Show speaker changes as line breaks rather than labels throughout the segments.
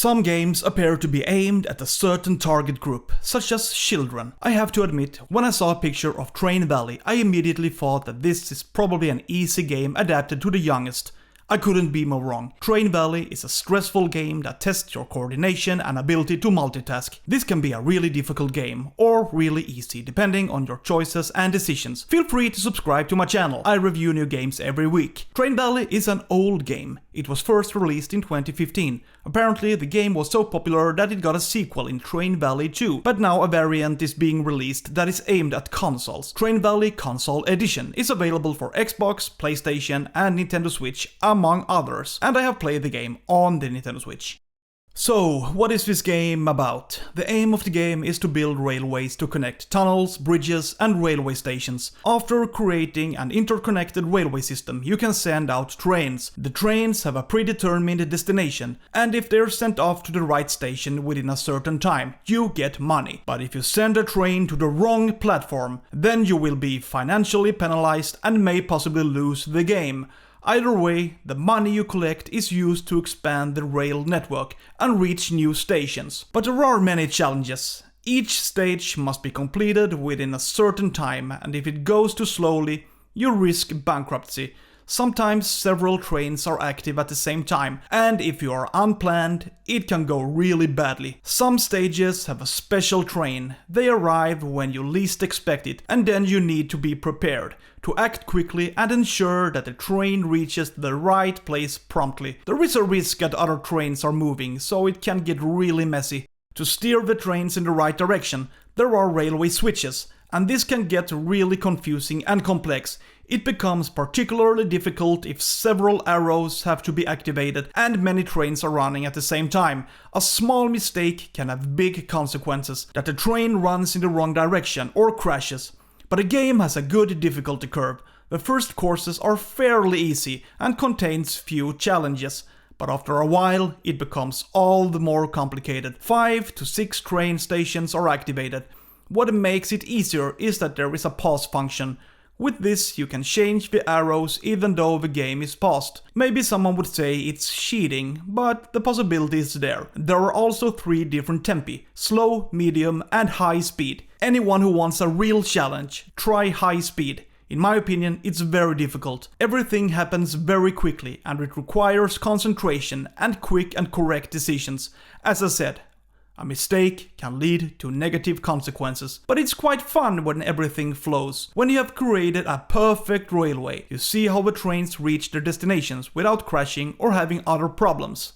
Some games appear to be aimed at a certain target group, such as children. I have to admit, when I saw a picture of Train Valley, I immediately thought that this is probably an easy game adapted to the youngest. I couldn't be more wrong. Train Valley is a stressful game that tests your coordination and ability to multitask. This can be a really difficult game, or really easy, depending on your choices and decisions. Feel free to subscribe to my channel. I review new games every week. Train Valley is an old game. It was first released in 2015. Apparently, the game was so popular that it got a sequel in Train Valley 2, but now a variant is being released that is aimed at consoles. Train Valley Console Edition is available for Xbox, PlayStation, and Nintendo Switch, among others, and I have played the game on the Nintendo Switch. So, what is this game about? The aim of the game is to build railways to connect tunnels, bridges, and railway stations. After creating an interconnected railway system, you can send out trains. The trains have a predetermined destination, and if they're sent off to the right station within a certain time, you get money. But if you send a train to the wrong platform, then you will be financially penalized and may possibly lose the game. Either way, the money you collect is used to expand the rail network and reach new stations. But there are many challenges. Each stage must be completed within a certain time, and if it goes too slowly, you risk bankruptcy. Sometimes several trains are active at the same time, and if you are unplanned, it can go really badly. Some stages have a special train. They arrive when you least expect it, and then you need to be prepared to act quickly and ensure that the train reaches the right place promptly. There is a risk that other trains are moving, so it can get really messy. To steer the trains in the right direction, there are railway switches, and this can get really confusing and complex. It becomes particularly difficult if several arrows have to be activated and many trains are running at the same time. A small mistake can have big consequences, that the train runs in the wrong direction or crashes. But the game has a good difficulty curve. The first courses are fairly easy and contains few challenges. But after a while, it becomes all the more complicated. 5 to 6 train stations are activated. What makes it easier is that there is a pause function. With this, you can change the arrows even though the game is paused. Maybe someone would say it's cheating, but the possibility is there. There are also 3 different tempi: slow, medium, and high speed. Anyone who wants a real challenge, try high speed. In my opinion, it's very difficult. Everything happens very quickly, and it requires concentration and quick and correct decisions. As I said, a mistake can lead to negative consequences, but it's quite fun when everything flows. When you have created a perfect railway, you see how the trains reach their destinations without crashing or having other problems.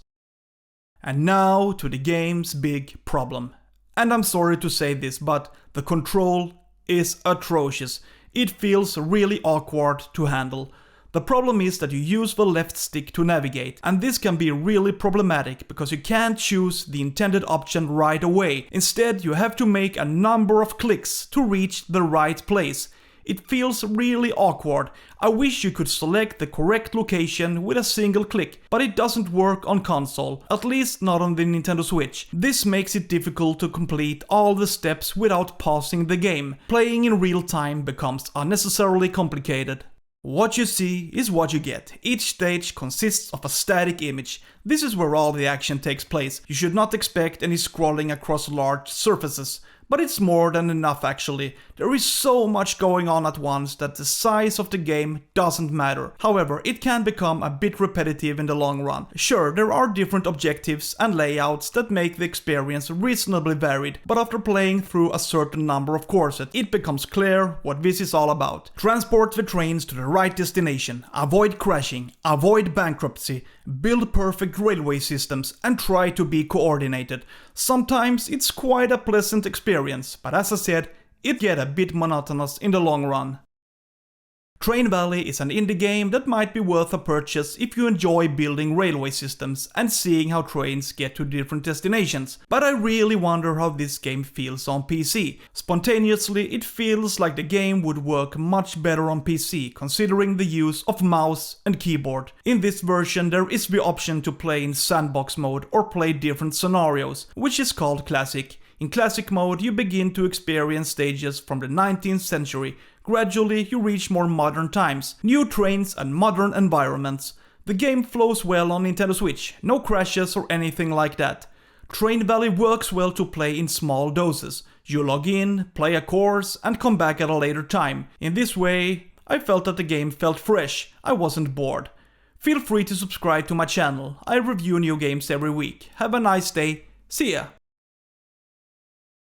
And now to the game's big problem. And I'm sorry to say this, but the control is atrocious. It feels really awkward to handle. The problem is that you use the left stick to navigate, and this can be really problematic because you can't choose the intended option right away. Instead, you have to make a number of clicks to reach the right place. It feels really awkward. I wish you could select the correct location with a single click, but it doesn't work on console, at least not on the Nintendo Switch. This makes it difficult to complete all the steps without pausing the game. Playing in real time becomes unnecessarily complicated. What you see is what you get. Each stage consists of a static image. This is where all the action takes place. You should not expect any scrolling across large surfaces. But it's more than enough actually. There is so much going on at once that the size of the game doesn't matter. However, it can become a bit repetitive in the long run. Sure, there are different objectives and layouts that make the experience reasonably varied, but after playing through a certain number of courses, it becomes clear what this is all about. Transport the trains to the right destination, avoid crashing, avoid bankruptcy, build perfect railway systems, and try to be coordinated. Sometimes it's quite a pleasant experience, but as I said, it gets a bit monotonous in the long run. Train Valley is an indie game that might be worth a purchase if you enjoy building railway systems and seeing how trains get to different destinations, but I really wonder how this game feels on PC. Spontaneously, it feels like the game would work much better on PC, considering the use of mouse and keyboard. In this version, there is the option to play in sandbox mode or play different scenarios, which is called Classic. In Classic mode, you begin to experience stages from the 19th century. Gradually, you reach more modern times, new trains and modern environments. The game flows well on Nintendo Switch, no crashes or anything like that. Train Valley works well to play in small doses. You log in, play a course, and come back at a later time. In this way, I felt that the game felt fresh, I wasn't bored. Feel free to subscribe to my channel, I review new games every week. Have a nice day, see ya!